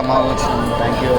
మా వచ్చినాం. Thank you.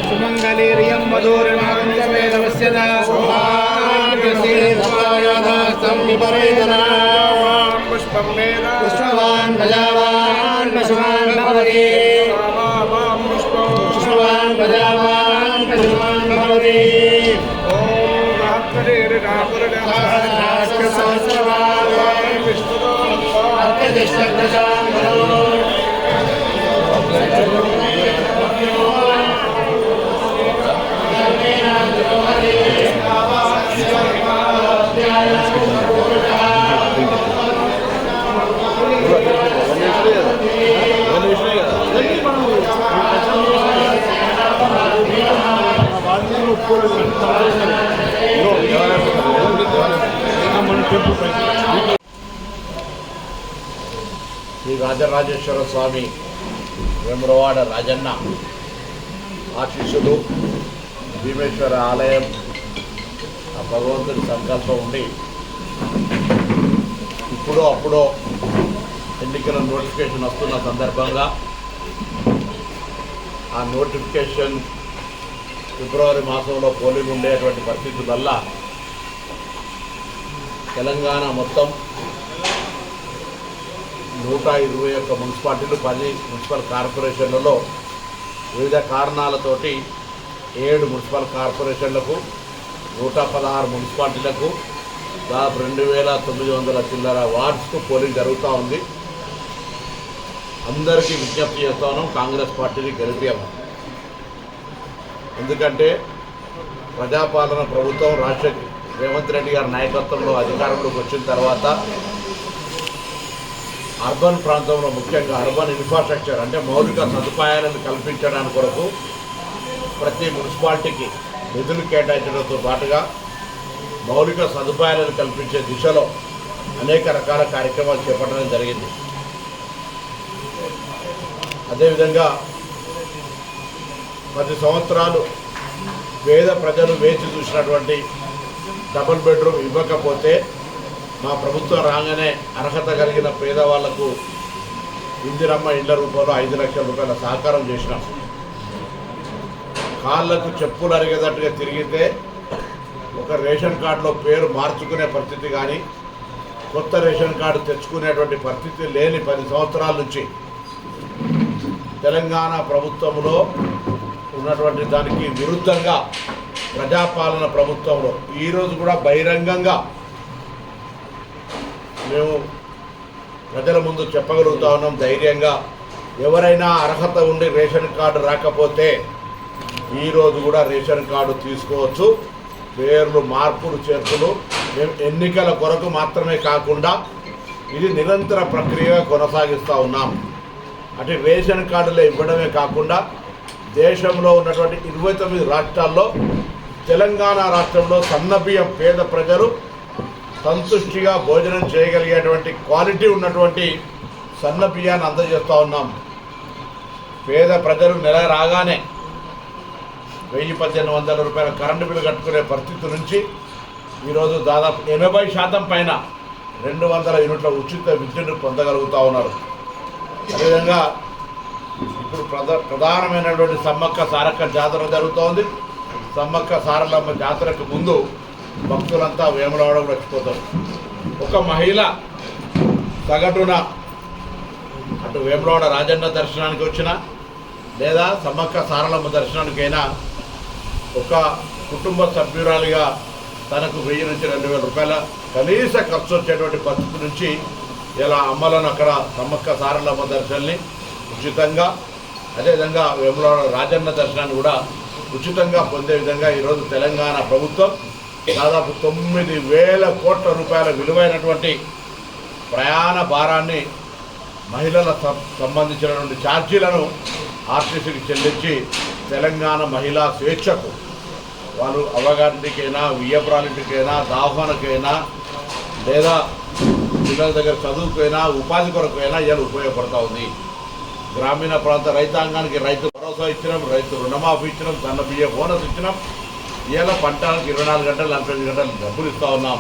సుమంగళీర్యం పుష్పవాన్ ప్రజావాన్ పశుమాన్ భవతి పుష్పవాన్ ప్రజావాన్ పశుమాన్ భవతి. శ్రీ రాజరాజేశ్వర స్వామి వేములవాడ రాజన్న ఆశీస్సులు, భీమేశ్వర ఆలయం ఆ భగవంతుని సంకల్పం ఉండి ఇప్పుడో అప్పుడో ఎన్నికల నోటిఫికేషన్ వస్తున్న సందర్భంగా ఆ నోటిఫికేషన్ ఫిబ్రవరి మాసంలో పోలింగ్ ఉండేటువంటి పరిస్థితి వల్ల తెలంగాణ మొత్తం 121 మున్సిపాలిటీలు, 10 మున్సిపల్ కార్పొరేషన్లలో వివిధ కారణాలతోటి 7 మున్సిపల్ కార్పొరేషన్లకు, 116 మున్సిపాలిటీలకు, దాదాపు 2900 చిల్లర వార్డ్స్కు పోలింగ్ జరుగుతూ ఉంది. అందరికీ విజ్ఞప్తి చేస్తా ఉన్నాం, కాంగ్రెస్ పార్టీని గెలిపియాలి. ఎందుకంటే ప్రజాపాలన ప్రభుత్వం రేవంత్ రెడ్డి గారి నాయకత్వంలో అధికారంలోకి వచ్చిన తర్వాత అర్బన్ ప్రాంతంలో ముఖ్యంగా అర్బన్ ఇన్ఫ్రాస్ట్రక్చర్ అంటే మౌలిక సదుపాయాలను కల్పించడానికి కొరకు ప్రతి మున్సిపాలిటీకి నిధులు కేటాయించడంతో పాటుగా మౌలిక సదుపాయాలను కల్పించే దిశలో అనేక రకాల కార్యక్రమాలు చేపట్టడం జరిగింది. అదేవిధంగా 10 సంవత్సరాలు పేద ప్రజలు వేచి చూసినటువంటి డబుల్ బెడ్రూమ్ ఇవ్వకపోతే మా ప్రభుత్వం రాగానే అర్హత కలిగిన పేదవాళ్లకు ఇందిరమ్మ ఇళ్ల రూపంలో 5 లక్షల రూపాయల సహకారం చేసినాం. కాళ్లకు చెప్పులు అరిగేటట్టుగా తిరిగితే ఒక రేషన్ కార్డులో పేరు మార్చుకునే పరిస్థితి కానీ కొత్త రేషన్ కార్డు తెచ్చుకునేటువంటి పరిస్థితి లేని 10 సంవత్సరాల నుంచి తెలంగాణ ప్రభుత్వంలో ఉన్నటువంటి దానికి విరుద్ధంగా ప్రజాపాలన ప్రభుత్వంలో ఈరోజు కూడా బహిరంగంగా మేము ప్రజల ముందు చెప్పగలుగుతా ఉన్నాం ధైర్యంగా. ఎవరైనా అర్హత ఉండి రేషన్ కార్డు రాకపోతే ఈరోజు కూడా రేషన్ కార్డు తీసుకోవచ్చు. పేర్లు మార్పులు చేర్పులు మేము ఎన్నికల కొరకు మాత్రమే కాకుండా ఇది నిరంతర ప్రక్రియగా కొనసాగిస్తూ ఉన్నాం. అంటే రేషన్ కార్డులు ఇవ్వడమే కాకుండా దేశంలో ఉన్నటువంటి 29 రాష్ట్రాల్లో తెలంగాణ రాష్ట్రంలో సన్నబియ్యం పేద ప్రజలు సంతుష్టిగా భోజనం చేయగలిగేటువంటి క్వాలిటీ ఉన్నటువంటి సన్న బియ్యాన్ని అందజేస్తూ ఉన్నాం. పేద ప్రజలు నెల రాగానే 1000-1800 రూపాయల కరెంటు బిల్లు కట్టుకునే పరిస్థితి నుంచి ఈరోజు దాదాపు 80% పైన 200 యూనిట్ల ఉచిత విద్యుత్ను పొందగలుగుతూ ఉన్నారు. అదేవిధంగా ఇప్పుడు ప్రధానమైనటువంటి సమ్మక్క సారక్క జాతర జరుగుతోంది. సమ్మక్క సారలమ్మ జాతరకు ముందు భక్తులంతా వేములవాడ వచ్చిపోతారు. ఒక మహిళ సగటున అటు వేములవాడ రాజన్న దర్శనానికి వచ్చినా లేదా సమ్మక్క సారలమ్మ దర్శనానికైనా ఒక కుటుంబ సభ్యురాలిగా తనకు 1000 నుంచి 2000 రూపాయల కనీస ఖర్చు వచ్చేటువంటి పరిస్థితి నుంచి ఇలా అమ్మలను అక్కడ సమ్మక్క సారలమ్మ దర్శనాన్ని ఉచితంగా, అదేవిధంగా వేములవాడ రాజన్న దర్శనాన్ని కూడా ఉచితంగా పొందే విధంగా ఈరోజు తెలంగాణ ప్రభుత్వం దాదాపు 9,000 కోట్ల రూపాయల విలువైనటువంటి ప్రయాణ భారాన్ని మహిళలకు సంబంధించినటువంటి ఛార్జీలను ఆర్టీసీకి చెల్లించి తెలంగాణ మహిళా స్వేచ్ఛకు వాళ్ళు అవగాహనకైనా, వియ్యపురాలింటికైనా, దాహోనకైనా లేదా పిల్లల దగ్గర చదువుకైనా, ఉపాధి కొరకైనా ఇలా ఉపయోగపడుతూ ఉంది. గ్రామీణ ప్రాంత రైతాంగానికి రైతు భరోసా ఇచ్చినాం, రైతు రుణమాఫీ ఇచ్చినాం, సన్న బియ్య బోనస్ ఇచ్చినాం. ఇలా పంటలకు 24 గంటలు 48 గంటలు డబ్బులు ఇస్తూ ఉన్నాం.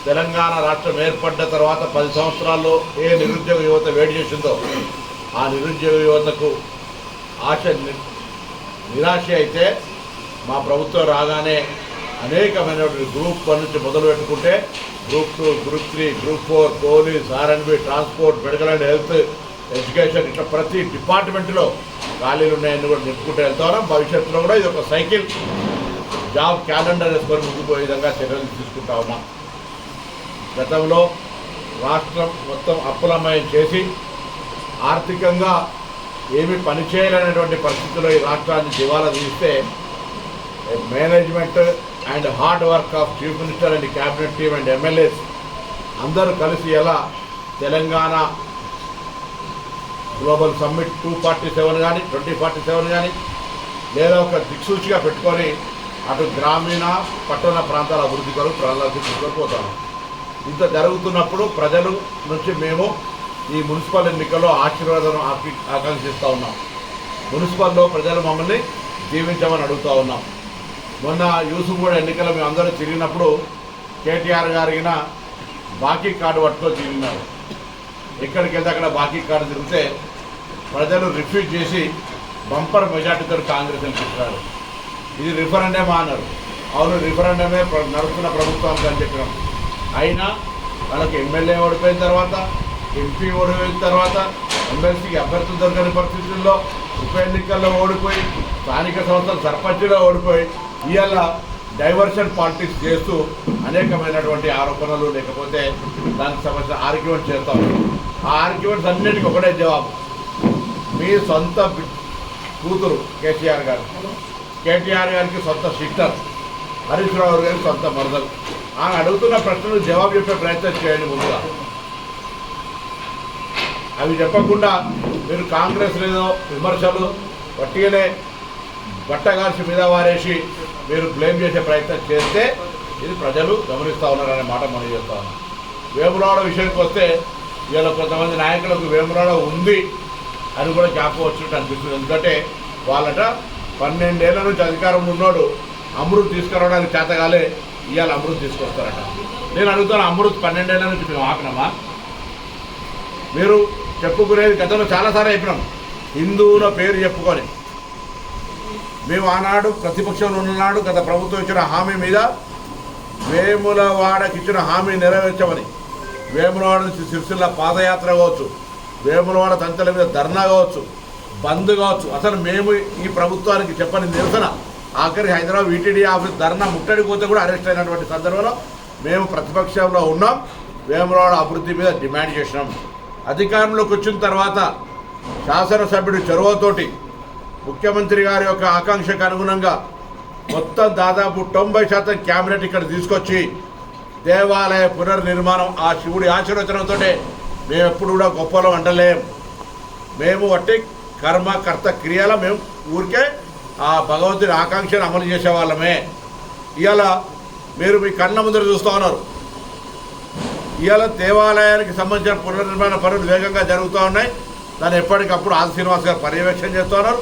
తెలంగాణ రాష్ట్రం ఏర్పడ్డ తర్వాత 10 సంవత్సరాల్లో ఏ నిరుద్యోగ యువత వేడి చేసిందో ఆ నిరుద్యోగ యువతకు ఆశ నిరాశ అయితే మా ప్రభుత్వం రాగానే అనేకమైనటువంటి గ్రూప్ 1 నుంచి మొదలు పెట్టుకుంటే గ్రూప్ 2, గ్రూప్ 3, గ్రూప్ 4, పోలీస్, ఆర్ఎండ్బి, transport, medical and health, education ఇట్లా ప్రతి డిపార్ట్మెంట్లో ఖాళీలు ఉన్నాయని కూడా నింపుకుంటూ వెళ్తా ఉన్నాం. భవిష్యత్తులో కూడా ఇది ఒక సైకిల్ జాబ్ క్యాలెండర్ వేసుకొని ముందుకు పోయే విధంగా చర్యలు తీసుకుంటా ఉన్నాం. గతంలో రాష్ట్రం మొత్తం అప్పులమయం చేసి ఆర్థికంగా ఏమీ పనిచేయలేనటువంటి పరిస్థితుల్లో ఈ రాష్ట్రాన్ని దివాలా తీస్తే management and hard work of chief minister and cabinet team and MLAs అందరూ కలిసి ఎలా తెలంగాణ గ్లోబల్ సమ్మిట్ 247 కానీ 2047 కానీ లేదా ఒక దిక్సూచిగా పెట్టుకొని అటు గ్రామీణ పట్టణ ప్రాంతాల అభివృద్ధి కొరకు ప్రణాళిక తీసుకొని ఇంత జరుగుతున్నప్పుడు ప్రజల నుంచి మేము ఈ మున్సిపల్ ఎన్నికల్లో ఆశీర్వాదం ఆకాంక్షిస్తూ ఉన్నాం. మున్సిపల్లో ప్రజలు మమ్మల్ని జీవించమని అడుగుతూ ఉన్నాం. మొన్న యూసుఫ్గూడ ఎన్నికల్లో మేము అందరూ తిరిగినప్పుడు కేటీఆర్ గారిన బాకీ కార్డు పట్టుకొని తిరిగినారు. ఎక్కడికి వెళ్తే అక్కడ బాకీ కార్డు తిరిగితే ప్రజలు రిఫ్యూజ్ చేసి బంపర్ మెజార్టీతో కాంగ్రెస్ గెలిపించారు. ఇది రిఫరెండమ్ అన్నారు. అవును, రిఫరెండమే నడుస్తున్న ప్రభుత్వానికి అని చెప్పినాం. అయినా వాళ్ళకి ఎమ్మెల్యే ఓడిపోయిన తర్వాత, ఎంపీ ఓడిపోయిన తర్వాత, ఎమ్మెల్సీకి అభ్యర్థులు దొరకని పరిస్థితుల్లో ఉప ఎన్నికల్లో ఓడిపోయి, స్థానిక సంస్థల సర్పంచ్లో ఓడిపోయి ఇవాళ డైవర్షన్ పాలిటిక్స్ చేస్తూ అనేకమైనటువంటి ఆరోపణలు లేకపోతే దానికి సంబంధించిన ఆర్గ్యుమెంట్ చేస్తాం. ఆ ఆర్గ్యుమెంట్స్ అన్నిటికీ ఒకటే జవాబు. మీ సొంత కూతురు కేటీఆర్ గారికి సొంత సిస్టర్ హరీష్ రావు గారికి సొంత మరదలు. ఆమె అడుగుతున్న ప్రశ్నలు జవాబు చెప్పే ప్రయత్నం చేయండి. ముందుగా అవి చెప్పకుండా మీరు కాంగ్రెస్ లేదో విమర్శలు వట్టిగానే బట్టగాల్చి మీద వారేసి మీరు బ్లేమ్ చేసే ప్రయత్నం చేస్తే ఇది ప్రజలు గమనిస్తూ ఉన్నారనే మాట మనం చేస్తూ ఉన్నాం. వేములవాడ విషయానికి వస్తే ఇవాళ కొంతమంది నాయకులకు వేములవాడ ఉంది అని కూడా జ్ఞాపకం వచ్చినట్టు అనిపిస్తుంది. ఎందుకంటే వాళ్ళట 12 ఏళ్ల నుంచి అధికారంలో ఉన్నాడు, అమృత్ తీసుకురావడానికి చేతగాలే ఇవాళ అమృత్ తీసుకొస్తారట. నేను అడుగుతాను, అమృత్ 12 ఏళ్ల నుంచి మేము ఆపినామా? మీరు చెప్పుకునేది గతంలో చాలాసార్లు చెప్పినాం. హిందువుల పేరు చెప్పుకొని మేము ఆనాడు ప్రతిపక్షంలో ఉన్ననాడు గత ప్రభుత్వం ఇచ్చిన హామీ మీద వేములవాడకి ఇచ్చిన హామీ నెరవేర్చమని వేములవాడ నుంచి సిరిసిల్ల పాదయాత్ర కావచ్చు, వేములవాడ తంతెల మీద ధర్నా కావచ్చు, బంద్ కావచ్చు, అసలు మేము ఈ ప్రభుత్వానికి చెప్పని నిరసన ఆఖరి హైదరాబాద్ వీటీడీ ఆఫీస్ ధర్నా ముట్టడిపోతే కూడా అరెస్ట్ అయినటువంటి సందర్భంలో మేము ప్రతిపక్షంలో ఉన్నాం. వేములవాడ అభివృద్ధి మీద డిమాండ్ చేసినాం. అధికారంలోకి వచ్చిన తర్వాత శాసనసభ్యుడి చొరవతోటి ముఖ్యమంత్రి గారి యొక్క ఆకాంక్షకు అనుగుణంగా మొత్తం దాదాపు 90% క్యాబినెట్ ఇక్కడ తీసుకొచ్చి దేవాలయ పునర్నిర్మాణం ఆ శివుడి ఆశీర్వచనంతో మేము ఎప్పుడు కూడా గొప్పలో అంటలేం. మేము వట్టి కర్త క్రియల మేము ఊరికే ఆ భగవంతుని ఆకాంక్షను అమలు చేసేవాళ్ళమే. ఇవాళ మీరు మీ కళ్ళ ముందర చూస్తూ ఉన్నారు. ఇవాళ దేవాలయానికి సంబంధించిన పునర్నిర్మాణ పనులు వేగంగా జరుగుతూ ఉన్నాయి. దాన్ని ఎప్పటికప్పుడు ఆది శ్రీనివాస్ గారు పర్యవేక్షణ చేస్తూ ఉన్నారు.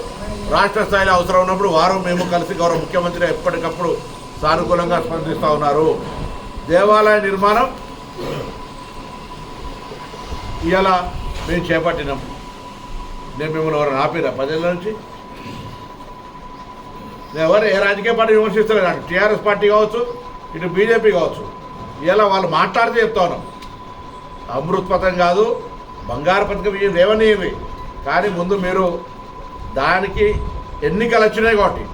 రాష్ట్ర స్థాయిలో అవసరం ఉన్నప్పుడు వారు మేము కలిసి గౌరవ ముఖ్యమంత్రి ఎప్పటికప్పుడు సానుకూలంగా స్పందిస్తూ ఉన్నారు. దేవాలయ నిర్మాణం ఇవాళ మేము చేపట్టినాం. నేను మిమ్మల్ని ఎవరు ఆపిరా 10 ఏళ్ళ నుంచి? నేను ఎవరు ఏ రాజకీయ పార్టీ విమర్శిస్తలేదు. అటు టీఆర్ఎస్ పార్టీ కావచ్చు, ఇటు బీజేపీ కావచ్చు. ఇలా వాళ్ళు మాట్లాడితే చెప్తా ఉన్నాం. అమృత్ పథకం కాదు, బంగారు పథకం ఇవి దేవనీయవి. కానీ ముందు మీరు దానికి ఎన్నికలు వచ్చినాయి కాబట్టి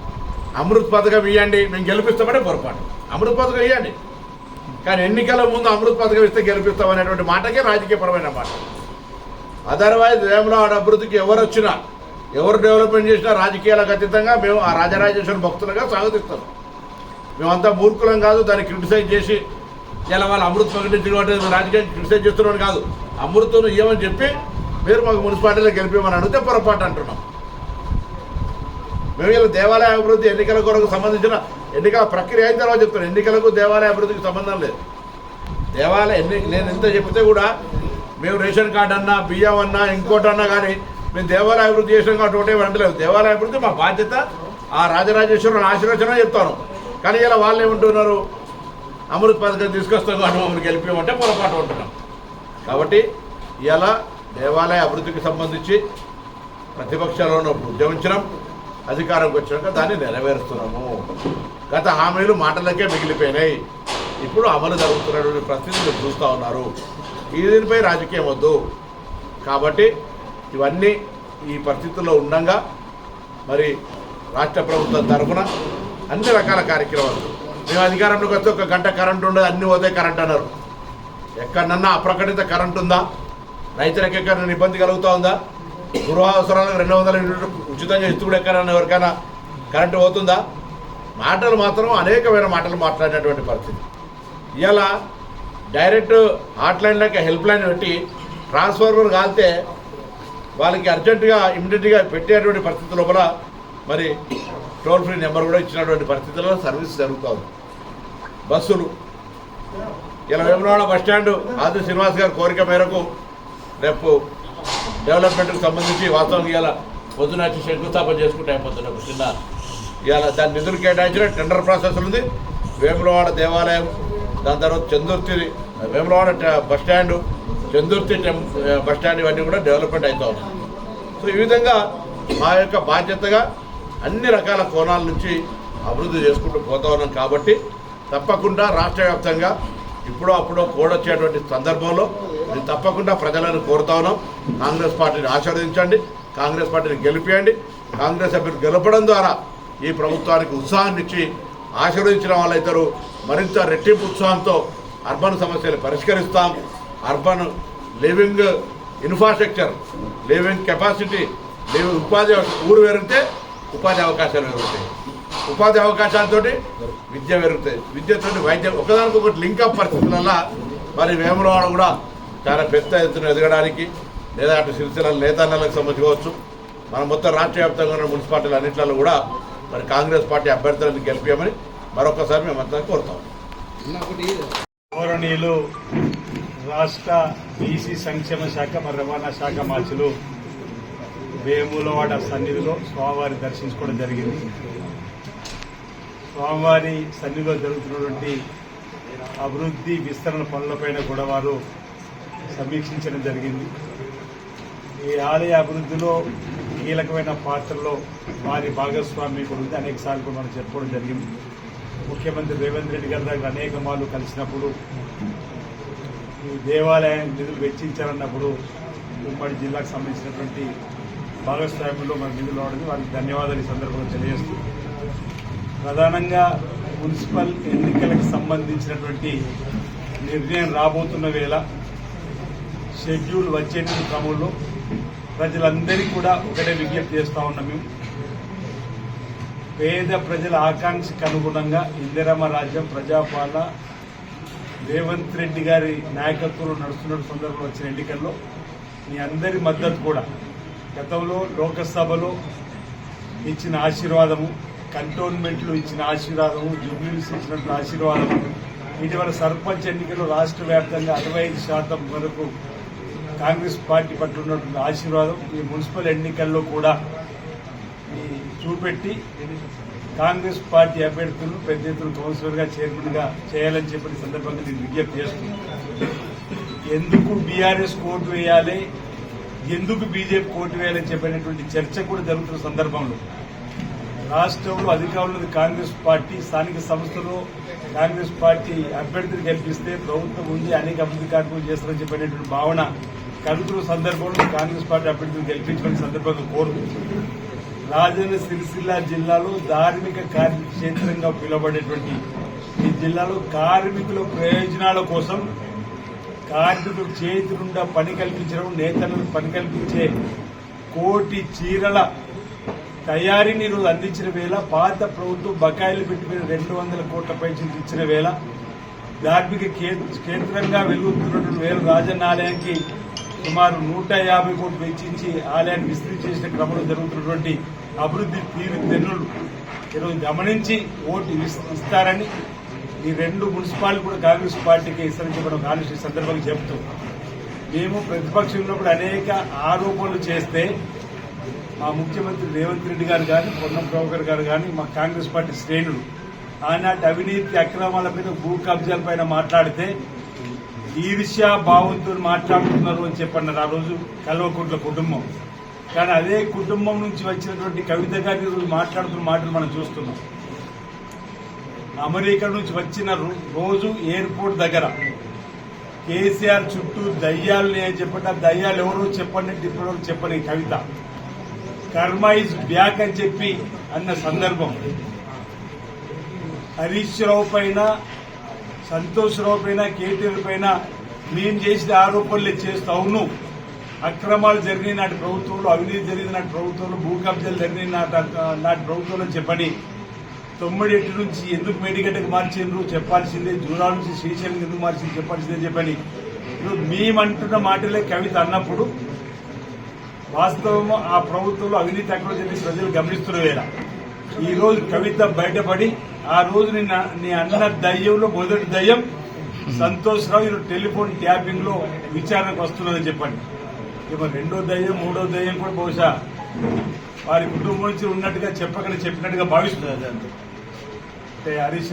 అమృత్ పథకం ఇవ్వండి, మేము గెలిపిస్తామనే పొరపాటు. అమృత్ పథకం ఇవ్వండి, కానీ ఎన్నికల ముందు అమృత్ పథకం ఇస్తే గెలిపిస్తామనేటువంటి మాటకే రాజకీయపరమైన మాట. అదర్వైజ్ వేములవాడ అభివృద్ధికి ఎవరు వచ్చినా, ఎవరు డెవలప్మెంట్ చేసినా రాజకీయాలకు అతీతంగా మేము ఆ రాజరాజేశ్వరి భక్తులుగా స్వాగతిస్తాం. మేమంతా మూర్ఖులం కాదు, దాన్ని క్రిటిసైజ్ చేసి ఇలా వాళ్ళు అమృత్ ప్రకటించడం రాజకీయం క్రిటిసైజ్ చేస్తున్నాడు కాదు. అమృత్ను ఇవ్వమని చెప్పి మీరు మాకు మున్సిపాలిటీలో గెలిపేమని అడిగితే పొరపాటు అంటున్నాం. మేము ఇలా దేవాలయ అభివృద్ధి ఎన్నికల కొరకు సంబంధించిన ఎన్నికల ప్రక్రియ అయిన తర్వాత చెప్తాను. ఎన్నికలకు దేవాలయ అభివృద్ధికి సంబంధం లేదు. నేను ఎంత చెప్తే కూడా మేము రేషన్ కార్డు అన్నా, బియ్యం అన్నా, ఇంకోటన్నా కానీ మేము దేవాలయ అభివృద్ధి చేసాం కాబట్టి ఒకటే అంటలేదు. దేవాలయ అభివృద్ధి మా బాధ్యత, ఆ రాజరాజేశ్వరుని ఆశీర్వచనం చెప్తాను. కానీ ఇలా వాళ్ళు ఏమంటున్నారు, అమృత్ పథకం తీసుకొస్తాం కాబట్టి మమ్మల్ని గెలిపేమంటే పొరపాటు ఉంటున్నాం. కాబట్టి ఇలా దేవాలయ అభివృద్ధికి సంబంధించి ప్రతిపక్షంలో ఉద్యమించడం, అధికారంకి వచ్చినాక దాన్ని నెరవేరుస్తున్నాము. గత హామీలు మాటలకే మిగిలిపోయినాయి. ఇప్పుడు అమలు జరుగుతున్నటువంటి పరిస్థితులు చూస్తూ ఉన్నారు. దీనిపై రాజకీయం వద్దు. కాబట్టి ఇవన్నీ ఈ పరిస్థితుల్లో ఉండగా మరి రాష్ట్ర ప్రభుత్వం తరఫున అన్ని రకాల కార్యక్రమాలు. మేము అధికారంలోకి వస్తే 1 గంట కరెంటు ఉండదు, అన్నీ పోతే కరెంట్ అన్నారు. ఎక్కడన్నా అప్రకటిత కరెంట్ ఉందా? రైతులకు ఎక్కడైనా ఇబ్బంది కలుగుతూ ఉందా? గృహ అవసరాలకు 200 యూనిట్లు ఉచితంగా ఇస్తుడు ఎక్కడైనా ఎవరికైనా కరెంటు పోతుందా? మాటలు మాత్రం అనేకమైన మాటలు మాట్లాడినటువంటి పరిస్థితి. ఇలా డైరెక్ట్ హాట్లైన్లకి హెల్ప్ లైన్ పెట్టి ట్రాన్స్ఫార్మర్ కాలితే వాళ్ళకి అర్జెంటుగా ఇమ్మీడియట్గా పెట్టేటువంటి పరిస్థితి లోపల మరి టోల్ ఫ్రీ నెంబర్ కూడా ఇచ్చినటువంటి పరిస్థితుల్లో సర్వీస్ జరుగుతుంది. బస్సులు ఇలా వేములవాడ బస్టాండ్ ఆది శ్రీనివాస్ గారి కోరిక మేరకు రేపు డెవలప్మెంట్కి సంబంధించి వాస్తవానికి ఇలా పొద్దున వచ్చి శంకుస్థాపన చేసుకుంటే అయిపోతుంది. ఒక చిన్న ఇవాళ దాని నిధులు కేటాయించిన టెండర్ ప్రాసెస్ ఉంది. వేములవాడ దేవాలయం, దాని తర్వాత చందుర్తి వేములవాడ బస్టాండు, చందుర్తి బస్టాండ్ ఇవన్నీ కూడా డెవలప్మెంట్ అవుతూ ఉన్నాయి. సో ఈ విధంగా మా యొక్క బాధ్యతగా అన్ని రకాల కోణాల నుంచి అభివృద్ధి చేసుకుంటూ పోతా ఉన్నాం. కాబట్టి తప్పకుండా రాష్ట్ర వ్యాప్తంగా ఇప్పుడో అప్పుడో కూడొచ్చేటువంటి సందర్భంలో నేను తప్పకుండా ప్రజలను కోరుతా ఉన్నాం. కాంగ్రెస్ పార్టీని ఆశీర్వదించండి, కాంగ్రెస్ పార్టీని గెలిపియండి. కాంగ్రెస్ అభ్యర్థి గెలపడం ద్వారా ఈ ప్రభుత్వానికి ఉత్సాహాన్ని ఇచ్చి ఆశీర్వదించిన వాళ్ళైతారు. మరింత రెట్టింపు ఉత్సాహంతో అర్బన్ సమస్యలు పరిష్కరిస్తాం. Urban living infrastructure, living capacity, ఉపాధి, ఊరు పెరిగితే ఉపాధి అవకాశాలు పెరుగుతాయి. ఉపాధి అవకాశాలతో విద్య పెరుగుతాయి. విద్యతో వైద్యం, ఒకదానికొకటి లింకప్ పరిస్థితులలో మరి వేములవాడ కూడా చాలా పెద్ద ఎత్తున ఎదగడానికి, లేదా అటు సిరిసిల్ల నేతన్నలకు సంబంధించుకోవచ్చు, మన మొత్తం రాష్ట్ర వ్యాప్తంగా ఉన్న మున్సిపాలిటీలు అన్నింటిలో కూడా మరి కాంగ్రెస్ పార్టీ అభ్యర్థులను గెలిపామని మరొకసారి మేమంతా కోరుతాం. గౌరవనీయులు రాష్ట్ర బీసీ సంక్షేమ శాఖ మరి రవాణా శాఖ మార్చులు వేములవాడ సన్నిధిలో స్వామివారి దర్శించుకోవడం జరిగింది. స్వామివారి సన్నిధిలో జరుగుతున్నటువంటి అభివృద్ధి విస్తరణ పనులపైన కూడా వారు సమీక్షించడం జరిగింది. ఈ ఆలయ అభివృద్ధిలో కీలకమైన పాత్రలో వారి భాగస్వామ్యం కూడా ఉంది. అనేక సార్లు కూడా మనం చెప్పుకోవడం జరిగింది. ముఖ్యమంత్రి రేవంత్ రెడ్డి గారి దగ్గర అనేక మార్లు కలిసినప్పుడు ఈ దేవాలయానికి నిధులు వెచ్చించాలన్నప్పుడు ఉమ్మడి జిల్లాకు సంబంధించినటువంటి భాగస్వామ్యంలో మన నిధులు రావడం వారికి ధన్యవాదాలు ఈ సందర్భంగా తెలియజేస్తూ, ప్రధానంగా మున్సిపల్ ఎన్నికలకు సంబంధించినటువంటి నిర్ణయం రాబోతున్న వేళ షెడ్యూల్ వచ్చే క్రమంలో ప్రజలందరికీ కూడా ఒకటే విజ్ఞప్తి చేస్తూ ఉన్నాం. మేము పేద ప్రజల ఆకాంక్షకు అనుగుణంగా ఇందిరమ్మ రాజ్యం ప్రజాపాలన రేవంత్ రెడ్డి గారి నాయకత్వంలో నడుస్తున్న సందర్భంలో వచ్చిన ఎన్నికల్లో మీ అందరి మద్దతు కూడా గతంలో లోకసభలో ఇచ్చిన ఆశీర్వాదము, కంటోన్మెంట్లు ఇచ్చిన ఆశీర్వాదము, జూబ్లీస్ ఇచ్చినటువంటి ఆశీర్వాదము, ఇటీవల సర్పంచ్ ఎన్నికల్లో రాష్ట్ర వ్యాప్తంగా 65% వరకు కాంగ్రెస్ పార్టీ పట్ల ఉన్నటువంటి ఆశీర్వాదం ఈ మున్సిపల్ ఎన్నికల్లో కూడా చూపెట్టి కాంగ్రెస్ పార్టీ అభ్యర్థులను పెద్ద ఎత్తున కౌన్సిలర్గా చైర్మన్గా చేయాలని చెప్పిన సందర్భంగా నేను విజ్ఞప్తి చేస్తున్నాను. ఎందుకు బీఆర్ఎస్ కోర్టు వేయాలి, ఎందుకు బీజేపీ కోర్టు వేయాలని చెప్పినటువంటి చర్చ కూడా జరుగుతున్న సందర్భంలో రాష్ట్రంలో అధికారంలో కాంగ్రెస్ పార్టీ, స్థానిక సంస్థలో కాంగ్రెస్ పార్టీ అభ్యర్థిని గెలిపిస్తే ప్రభుత్వం ఉంది అనేక అభివృద్ధి కార్యక్రమాలు చేస్తారని చెప్పినటువంటి భావన కలుగుతున్న సందర్భంలో కాంగ్రెస్ పార్టీ అభ్యర్థిని గెలిపించమని సందర్భంగా కోరుతుంది. రాజన్న సిరిసిల్ల జిల్లాలో ధార్మిక కార్యక్షేత్రంగా పిలువబడేటువంటి ఈ జిల్లాలో కార్మికుల ప్రయోజనాల కోసం కార్మికుల చేతి నుండా పని కల్పించడం, నేతలకు పని కల్పించే 1 కోటి చీరల తయారీని ఈరోజు అందించిన వేళ, పాత ప్రభుత్వం బకాయిలు పెట్టిపోయిన 200 కోట్ల పైసలు ఇచ్చిన వేళ, ధార్మిక కేంద్రంగా వెలుగుతున్నటువంటి వేల రాజన్న ఆలయానికి సుమారు 150 కోట్లు వెచ్చించి ఆలయాన్ని విస్తృతి చేసిన క్రమంలో జరుగుతున్నటువంటి అభివృద్ధి తీరుతెన్నులు ఈరోజు గమనించి ఓటు ఇస్తారని ఈ 2 మున్సిపాలిటీ కూడా కాంగ్రెస్ పార్టీకి విస్తరించబడిన కాంగ్రెస్ ఈ సందర్భంగా చెబుతూ, మేము ప్రతిపక్షంలో ఉన్నప్పుడు అనేక ఆరోపణలు చేస్తే మా ముఖ్యమంత్రి రేవంత్ రెడ్డి గారు కానీ, పొన్నం ప్రభాకర్ గారు కానీ, మా కాంగ్రెస్ పార్టీ శ్రేణులు ఆనాటి అవినీతి అక్రమాల మీద, భూ కబ్జాల పైన మాట్లాడితే ఈర్ష్యా భావంతో మాట్లాడుతున్నారు అని చెప్పన్నారు ఆ రోజు కల్వకుంట్ల కుటుంబం. కానీ అదే కుటుంబం నుంచి వచ్చినటువంటి కవిత గారి ఈరోజు మాట్లాడుతున్న మాటలు మనం చూస్తున్నాం. అమెరికా నుంచి వచ్చిన రోజు ఎయిర్పోర్ట్ దగ్గర కేసీఆర్ చుట్టూ దయ్యాలని అని చెప్పట, దయ్యాలు ఎవరో చెప్పండి, ఇప్పటివరకు చెప్పని కవిత కర్మ ఇస్ బ్యాక్ అని చెప్పి అన్న సందర్భం. హరీష్ రావు పైన, సంతోష్ రావు పైన, కేటీఆర్ పైన మేము చేసిన ఆరోపణలు చేస్తూ అవును, అక్రమాలు జరిగిన నాటి ప్రభుత్వంలో, అవినీతి జరిగిన నాటి ప్రభుత్వంలో, భూ కబ్జాలు జరిగిన నాటి ప్రభుత్వంలో చెప్పని 98 నుంచి ఎందుకు మేడిగడ్డకు మార్చిండ్రు చెప్పాల్సిందే, జూరాల నుంచి శ్రీశైలం ఎందుకు మార్చింది చెప్పాల్సిందే చెప్పని మేమంటున్న మాటలే కవిత అన్నప్పుడు వాస్తవం ఆ ప్రభుత్వంలో అవినీతి అక్కడ జరిగి ప్రజలు గమనిస్తున్న వేళ ఈ రోజు కవిత బయటపడి ఆ రోజు నీ అన్న దయ్యంలో మొదటి దయ్యం సంతోష్ రావు ఈరోజు టెలిఫోన్ ట్యాపింగ్ లో విచారణకు వస్తున్నదని చెప్పండి. ఇక 2వ దయ్యం 3వ దయ్యం కూడా బహుశా వారి కుటుంబం నుంచి ఉన్నట్టుగా చెప్పకనే చెప్పినట్టుగా భావిస్తున్నారు. అంటే హరీష్